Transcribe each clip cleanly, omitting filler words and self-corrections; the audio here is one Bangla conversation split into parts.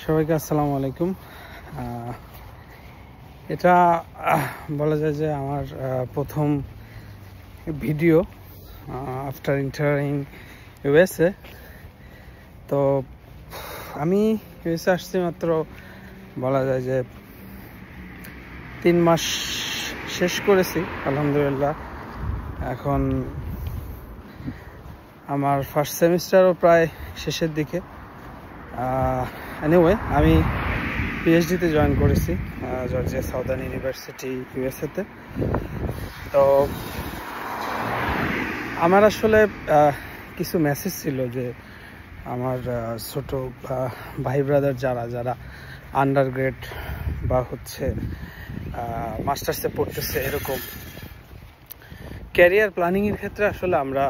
সবাইকে আসসালামু আলাইকুম। এটা বলা যায় যে আমার প্রথম ভিডিও আফটার এন্টারিং ইউএসএ। তো আমি ইউএসএ আসছি মাত্র বলা যায় যে 3 মাস শেষ করেছি আলহামদুলিল্লাহ। এখন আমার ফার্স্ট সেমিস্টারও প্রায় শেষের দিকে। এনিওয়ে আমি পিএইচডিতে জয়েন করেছি জর্জিয়া সাউদার্ন ইউনিভার্সিটি ইউএসএতে। তো আমার আসলে কিছু মেসেজ ছিল যে আমার ছোট ভাই ব্রাদার যারা আন্ডার গ্রেড বা হচ্ছে মাস্টার্সে পড়তেছে, এরকম ক্যারিয়ার প্ল্যানিংয়ের ক্ষেত্রে আসলে আমরা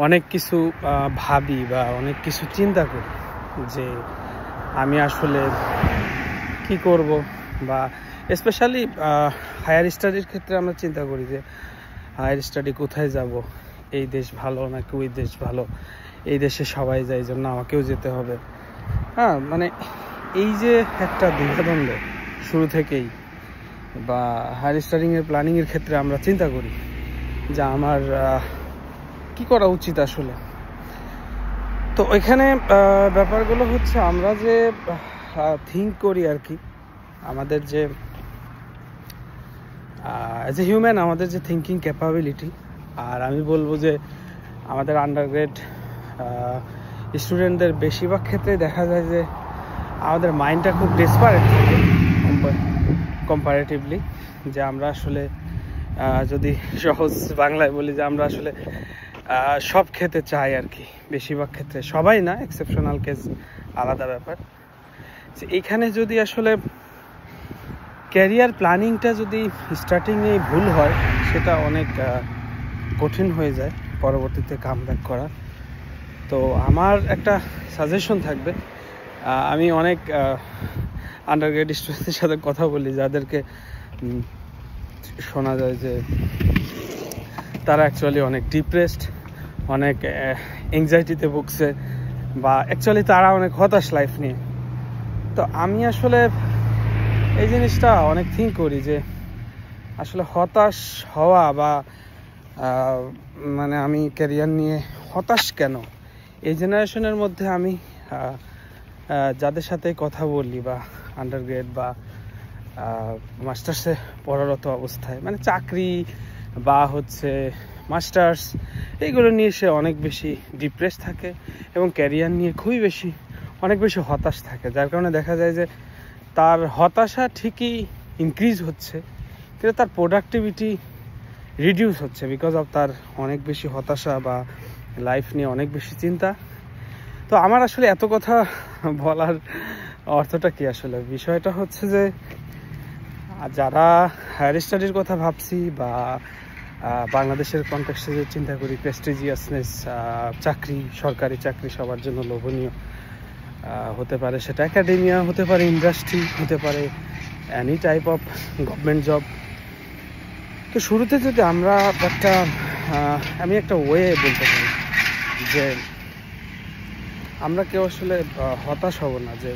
অনেক কিছু ভাবি বা অনেক কিছু চিন্তা করি যে আমি আসলে কি করব, বা স্পেশালি হায়ার স্টাডির ক্ষেত্রে আমরা চিন্তা করি যে হায়ার স্টাডি কোথায় যাব, এই দেশ ভালো নাকি ওই দেশ ভালো, এই দেশে সবাই যায় জন্য আমাকেও যেতে হবে। মানে এই যে একটা দ্বিধাদ্বন্দ্ব শুরু থেকেই, বা হায়ার স্টাডিংয়ের প্ল্যানিংয়ের ক্ষেত্রে আমরা চিন্তা করি যে আমার কি করা উচিত আসলে। তো ওইখানে ব্যাপারগুলো হচ্ছে আমরা যে থিঙ্ক করি আর কি, আমাদের যে অ্যাজ এ হিউম্যান আমাদের যে থিঙ্কিং ক্যাপাবিলিটি, আর আমি বলবো যে আমাদের আন্ডারগ্রেড স্টুডেন্টদের বেশিরভাগ ক্ষেত্রে দেখা যায় যে আমাদের মাইন্ডটা খুব ডেসপারেট থাকে কম্পারেটিভলি, যে আমরা আসলে যদি সহজ বাংলায় বলি যে আমরা আসলে সব খেতে চাই আর কি। বেশিরভাগ ক্ষেত্রে, সবাই না, এক্সেপশনাল কেস আলাদা ব্যাপার। যে এইখানে যদি আসলে ক্যারিয়ার প্ল্যানিংটা যদি স্টার্টিংয়ে ভুল হয়, সেটা অনেক কঠিন হয়ে যায় পরবর্তীতে কামব্যাক করা। তো আমার একটা সাজেশন থাকবে, আমি অনেক আন্ডারগ্রেড স্টুডেন্টদের সাথে কথা বলি যাদেরকে শোনা যায় যে তারা অ্যাকচুয়ালি অনেক ডিপ্রেসড, অনেক এংজাইটিতে ভুগছে, বা অ্যাকচুয়ালি তারা অনেক হতাশ লাইফ নিয়ে। তো আমি আসলে এই জিনিসটা অনেক থিঙ্ক করি যে আসলে হতাশ হওয়া বা মানে আমি ক্যারিয়ার নিয়ে হতাশ কেন। এই জেনারেশনের মধ্যে আমি যাদের সাথে কথা বলি, বা আন্ডারগ্রেড বা মাস্টার্সে পড়ারত অবস্থায়, মানে চাকরি বা হচ্ছে মাস্টার্স, এইগুলো নিয়ে সে অনেক বেশি ডিপ্রেস থাকে এবং ক্যারিয়ার নিয়ে খুবই বেশি অনেক বেশি হতাশ থাকে। যার কারণে দেখা যায় যে তার হতাশা ঠিকই ইনক্রিজ হচ্ছে, কিন্তু তার প্রোডাক্টিভিটি রিডিউস হচ্ছে বিকজ অফ তার অনেক বেশি হতাশা বা লাইফ নিয়ে অনেক বেশি চিন্তা। তো আমার আসলে এত কথা বলার অর্থটা কি, আসলে বিষয়টা হচ্ছে যে যারা হায়ার স্টাডির কথা ভাবছি বা বাংলাদেশের কনটেক্সটে যে চিন্তা করি, প্রেস্টিজিয়াসনেস, চাকরি, সরকারি চাকরি সবার জন্য লোভনীয় হতে পারে, সেটা একাডেমিয়া হতে পারে, ইন্ডাস্ট্রি হতে পারে, any type of government job. তো শুরুতে যদি আমরা আমি একটা ওয়ে বলতে পারি যে আমরা কেউ আসলে হতাশ হব না যে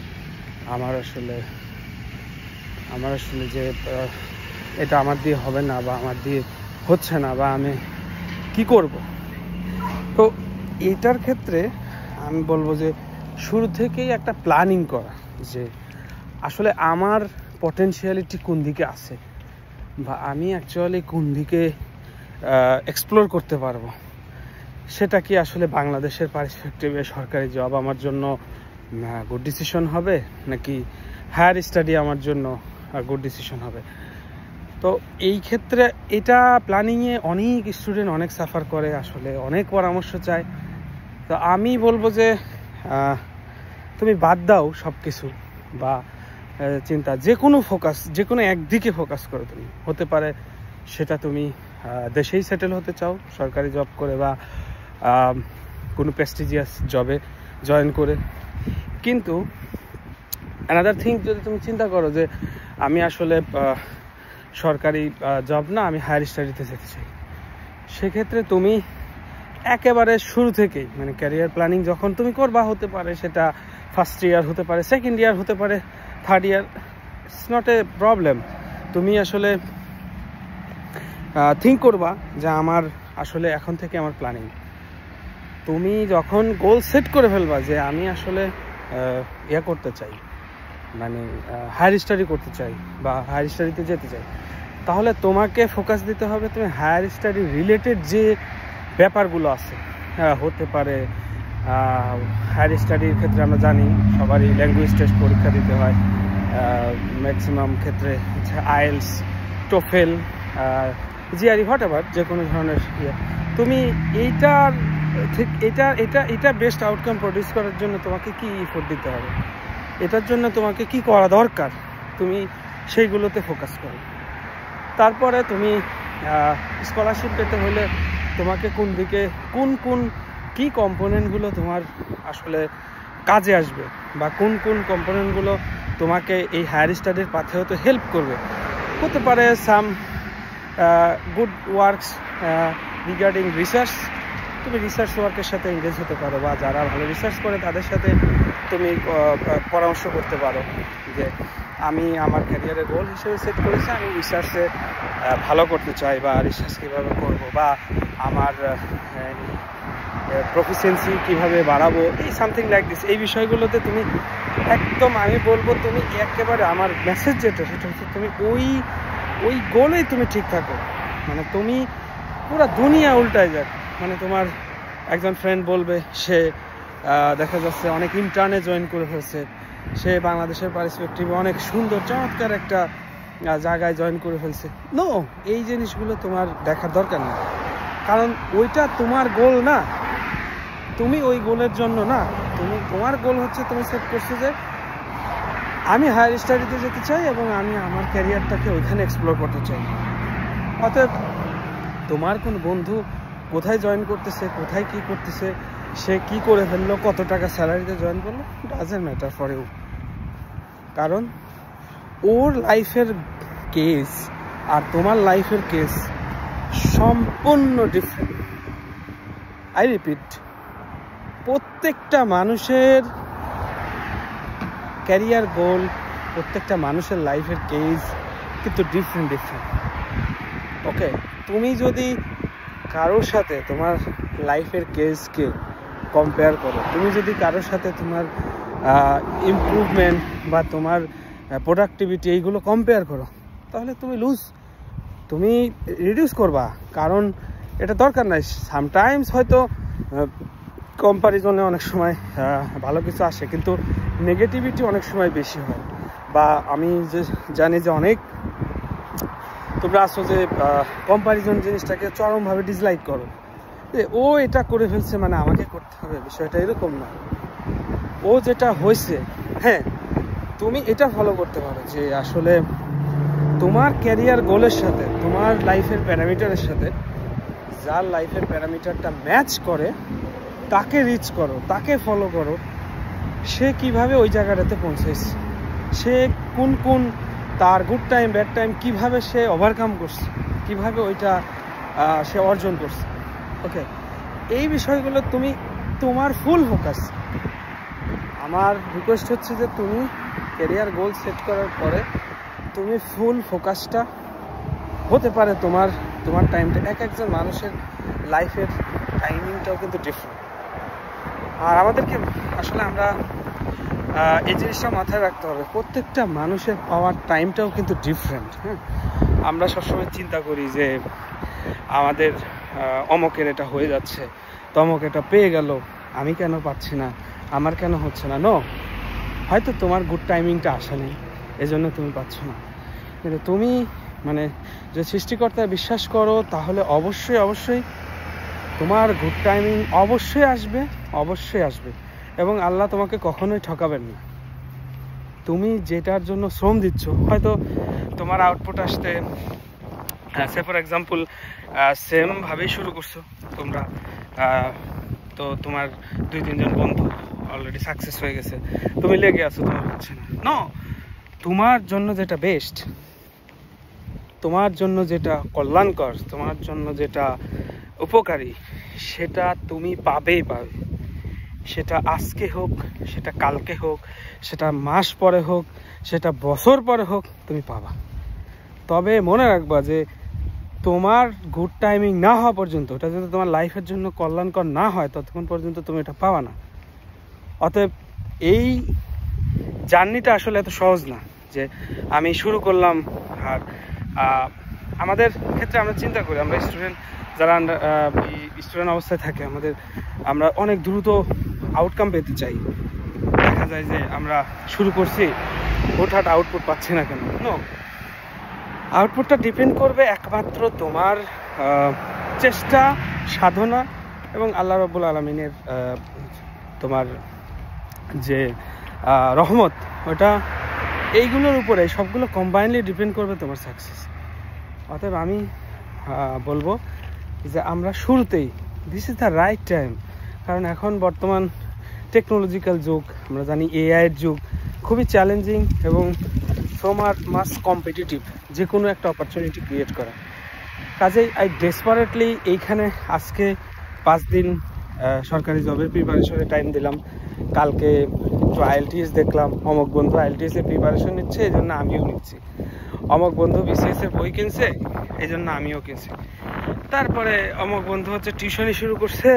আমার আসলে যে এটা আমার দিয়ে হবে না, বা আমার দিয়ে হচ্ছে না, বা আমি কি করব। তো এইটার ক্ষেত্রে আমি বলবো যে শুরু থেকেই একটা প্ল্যানিং করা, যে আসলে আমার পটেনশিয়ালিটি কোন দিকে আছে, বা আমি অ্যাকচুয়ালি কোন দিকে এক্সপ্লোর করতে পারবো। সেটা কি আসলে বাংলাদেশের পার্সপেক্টিভে সরকারি জব আমার জন্য গুড ডিসিশন হবে, নাকি হায়ার স্টাডি আমার জন্য গুড ডিসিশন হবে। তো এই ক্ষেত্রে এটা প্ল্যানিংয়ে অনেক স্টুডেন্ট অনেক সাফার করে, আসলে অনেক পরামর্শ চায়। তো আমি বলবো যে তুমি বাদ দাও সব কিছু, বা চিন্তা, যে কোনো একদিকে ফোকাস করো। তুমি হতে পারে সেটা তুমি দেশেই সেটেল হতে চাও সরকারি জব করে, বা কোনো প্রেস্টিজিয়াস জবে জয়েন করে। কিন্তু অ্যানাদার থিং, যদি তুমি চিন্তা করো যে আমি আসলে সরকারি জব না, আমি হায়ার স্টাডিতে যেতে চাই, সেক্ষেত্রে তুমি একেবারে শুরু থেকেই, মানে ক্যারিয়ার প্ল্যানিং যখন তুমি করবা, হতে পারে সেটা ফার্স্ট ইয়ার হতে পারে, সেকেন্ড ইয়ার হতে পারে, third year, it's not a problem. তুমি আসলে থিঙ্ক করবা যে আমার আসলে এখন থেকে আমার প্ল্যানিং। তুমি যখন গোল সেট করে ফেলবা যে আমি আসলে ইয়া করতে চাই, মানে হায়ার স্টাডি করতে চাই বা হায়ার স্টাডিতে যেতে চাই, তাহলে তোমাকে ফোকাস দিতে হবে তুমি হায়ার স্টাডি রিলেটেড যে ব্যাপারগুলো আছে। হতে পারে হায়ার স্টাডির ক্ষেত্রে আমরা জানি সবারই ল্যাঙ্গুয়েজ টেস্ট পরীক্ষা দিতে হয়, ম্যাক্সিমাম ক্ষেত্রে হচ্ছে IELTS, TOEFL, GRE, what ever, যে কোনো ধরনের ইয়ে। তুমি এইটার ঠিক এটা বেস্ট আউটকাম প্রডিউস করার জন্য তোমাকে কি এফোর্ট দিতে হবে, এটার জন্য তোমাকে কি করা দরকার, তুমি সেইগুলোতে ফোকাস করো। তারপরে তুমি স্কলারশিপ পেতে হলে তোমাকে কোন দিকে কি কম্পোনেন্টগুলো তোমার আসলে কাজে আসবে বা কোন কম্পোনেন্টগুলো তোমাকে এই হায়ার স্টাডির পাথে হতে হেল্প করবে। হতে পারে some good works regarding research, তুমি রিসার্চ ওয়ার্কের সাথে এঙ্গেজ হতে পারো, বা যারা ভালো রিসার্চ করে তাদের সাথে তুমি পরামর্শ করতে পারো যে আমি আমার ক্যারিয়ারের গোল হিসেবে সেট করেছি আমি রিসার্চে ভালো করতে চাই, বা রিসার্চ কীভাবে করবো, বা আমার প্রফিসিয়েন্সি কীভাবে বাড়াবো, এই সামথিং লাইক দিস। এই বিষয়গুলোতে তুমি একদম, আমি বলবো তুমি একেবারে, আমার মেসেজ যেটা সেটা হচ্ছে তুমি ওই গোলেই তুমি ঠিক থাকো। মানে তুমি পুরো দুনিয়া উল্টায় যাক, মানে তোমার একজন ফ্রেন্ড বলবে সে দেখা যাচ্ছে অনেক ইন্টার্নে জয়েন করে ফেলছে, সে বাংলাদেশের পার্সপেক্টিভে অনেক সুন্দর চমৎকার একটা জায়গায় জয়েন করে ফেলছে। নো, এই জিনিসগুলো তোমার দেখার দরকার নেই, কারণ ওইটা তোমার গোল না, তুমি ওই গোলের জন্য না। তোমার গোল হচ্ছে তুমি সেট করছো যে আমি হায়ার স্টাডিতে যেতে চাই এবং আমি আমার ক্যারিয়ারটাকে ওইখানে এক্সপ্লোর করতে চাই। অতএব তোমার কোন বন্ধু কোথায় জয়েন করতেছে, কোথায় কি করতেছে, সে কি করে ফেললো, কত টাকা স্যালারিতে জয়েন করলো, ডাজন্ট ম্যাটার ফর ইউ। কারণ ওর লাইফের কেস আর তোমার লাইফের কেস সম্পূর্ণ ডিফারেন্ট। আই রিপিট, প্রত্যেকটা মানুষের ক্যারিয়ার গোল, প্রত্যেকটা মানুষের লাইফের কেস কিন্তু ডিফারেন্ট। ওকে, তুমি যদি কারোর সাথে তোমার লাইফের কেসকে কম্পেয়ার করো, তুমি যদি কারোর সাথে তোমার ইমপ্রুভমেন্ট বা তোমার প্রোডাক্টিভিটি এইগুলো কম্পেয়ার করো, তাহলে তুমি তুমি রিডিউস করবা। কারণ এটা দরকার নাই। সামটাইমস হয়তো কম্পারিজনে অনেক সময় ভালো কিছু আসে, কিন্তু নেগেটিভিটি অনেক সময় বেশি হয়। বা আমি যে জানি যে অনেক তোমরা আসো যে কম্পারিজন জিনিসটাকে চরমভাবে ডিসলাইক করো, যে ও এটা করে ফেলছে মানে আমাকে করতে হবে, বিষয়টা এরকম না। ও যেটা হয়েছে, হ্যাঁ, তুমি এটা ফলো করতে পারো যে আসলে তোমার ক্যারিয়ার গোলের সাথে, তোমার লাইফের প্যারামিটারের সাথে যার লাইফের প্যারামিটারটা ম্যাচ করে তাকে রিচ করো, তাকে ফলো করো। সে কিভাবে ওই জায়গাটাতে পৌঁছেছে, সে কোন তার গুড টাইম ব্যাড টাইম কিভাবে সে ওভারকাম করছে, কিভাবে ওইটা সে অর্জন করছে। ওকে, এই বিষয়গুলো তুমি তোমার ফুল ফোকাস। আমার রিকোয়েস্ট হচ্ছে যে তুমি ক্যারিয়ার গোল সেট করার পরে তুমি ফুল ফোকাসটা হতে পারে তোমার টাইমটা। একজন মানুষের লাইফের টাইমিংটাও কিন্তু ডিফারেন্ট। আর আমাদেরকে আসলে আমরা এই জিনিসটা মাথায় রাখতে হবে, প্রত্যেকটা মানুষের পাওয়ার টাইমটাও কিন্তু ডিফারেন্ট। হ্যাঁ, আমরা সবসময় চিন্তা করি যে আমাদের অমকের এটা হয়ে যাচ্ছে, তমক এটা পেয়ে গেল, আমি কেন পাচ্ছি না, আমার কেন হচ্ছে না। নো, হয়তো তোমার গুড টাইমিংটা আসেনি, এজন্য তুমি পাচ্ছ না। কিন্তু তুমি মানে যে সৃষ্টিকর্তায় বিশ্বাস করো, তাহলে অবশ্যই তোমার গুড টাইমিং অবশ্যই আসবে। এবং আল্লাহ তোমাকে কখনোই ঠকাবেন না। তুমি যেটার জন্য শ্রম দিচ্ছ, হয়তো তোমার আউটপুট আসতে, সে ফর এক্সাম্পল সেমভাবেই শুরু করছো তোমরা, তো তোমার 2-3 জন বন্ধু অলরেডি সাকসেস হয়ে গেছে, তুমি লেগে আছো, তোমার হচ্ছে না। নো, তোমার জন্য যেটা বেস্ট, তোমার জন্য যেটা কল্যাণকর, তোমার জন্য যেটা উপকারী, সেটা তুমি পাবে। সেটা আজকে হোক, সেটা কালকে হোক, সেটা মাস পরে হোক, সেটা বছর পরে হোক, তুমি পাবা। তবে মনে রাখবা যে তোমার গুড টাইমিং না হওয়া পর্যন্ত, এটা যদি তোমার লাইফের জন্য কল্যাণকর না হয়, ততক্ষণ পর্যন্ত তুমি এটা পাবা না। অতএব এই জার্নিটা আসলে এত সহজ না যে আমি শুরু করলাম। আর আমাদের ক্ষেত্রে আমরা চিন্তা করি, আমরা স্টুডেন্ট যারা স্টুডেন্ট অবস্থায় থাকে, আমরা অনেক দ্রুত আউটকাম পেতে চাই। দেখা যায় যে আমরা শুরু করছি, হঠাৎ আউটপুট পাচ্ছি না কেন? নো, আউটপুটটা ডিপেন্ড করবে একমাত্র তোমার চেষ্টা, সাধনা এবং আল্লাহ রাব্বুল আলামিনের তোমার যে রহমত, ওটা এইগুলোর উপরে, সবগুলো কম্বাইনলি ডিপেন্ড করবে তোমার সাকসেস। অতএব আমি বলবো যে আমরা শুরুতেই, this is the right time. কারণ এখন বর্তমান টেকনোলজিক্যাল যুগ, আমরা জানি এআইয়ের যুগ, খুবই চ্যালেঞ্জিং এবং সো মাচ কম্পিটিটিভ যে কোনো একটা অপরচুনিটি ক্রিয়েট করা। কাজেই আই ডেসপারেটলি এইখানে আজকে 5 দিন সরকারি জবের প্রিপারেশনে টাইম দিলাম। কালকে একটু আইএলটিএস দেখলাম, অমক বন্ধু আইএলটিএস এর প্রিপারেশন নিচ্ছে, এই জন্য আমিও নিচ্ছি। অমক বন্ধু বিসিএস এর বই কিনছে, এই জন্য আমিও কিনছি। তারপরে অমক বন্ধু হচ্ছে টিউশনি শুরু করছে,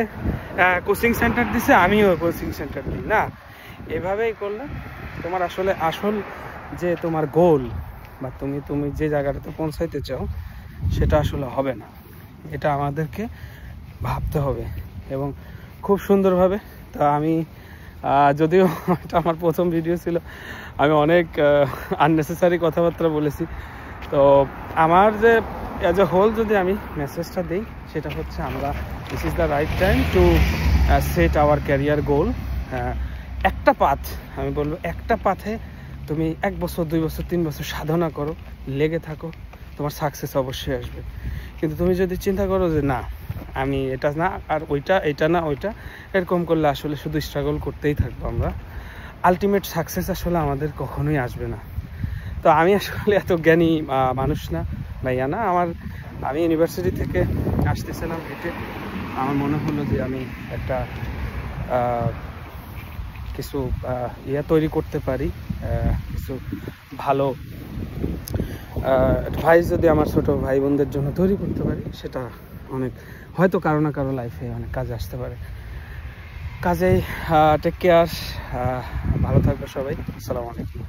কোচিং সেন্টার দিছে, আমিও কোচিং সেন্টার দিই। না, এভাবেই করলে তোমার আসলে আসল যে তোমার গোল বা তুমি যে জায়গাটাতে পৌঁছাইতে চাও, সেটা আসলে হবে না। এটা আমাদেরকে ভাবতে হবে এবং খুব সুন্দরভাবে। তা আমি যদিও এটা আমার প্রথম ভিডিও ছিল, আমি অনেক আননেসেসারি কথাবার্তা বলেছি। তো আমার যে অ্যাজ এ হোল যদি আমি মেসেজটা দিই, সেটা হচ্ছে আমরা this is the right time to set our career গোল। একটা পাথ, আমি বলবো একটা পাথে তুমি 1 বছর, 2 বছর, 3 বছর সাধনা করো, লেগে থাকো, তোমার সাকসেস অবশ্যই আসবে। কিন্তু তুমি যদি চিন্তা করো যে না, আমি এটা না আর ওইটা, এটা না ওইটা, এরকম করলে আসলে শুধু স্ট্রাগল করতেই থাকবো আমরা। আলটিমেট সাকসেস আসলে আমাদের কখনোই আসবে না। তো আমি আসলে এত জ্ঞানী মানুষ না বা ইয়া না। আমি ইউনিভার্সিটি থেকে আসতেছিলাম হেঁটে, আমার মনে হলো যে আমি একটা কিছু ইয়া তৈরি করতে পারি, কিছু ভালো অ্যাডভাইস যদি আমার ছোটো ভাই বোনদের জন্য তৈরি করতে পারি, সেটা অনেক হয়তো কারো না কারো লাইফে অনেক কাজে আসতে পারে। কাজেই টেক কেয়ার, ভালো থাকবে সবাই। আসসালামু আলাইকুম।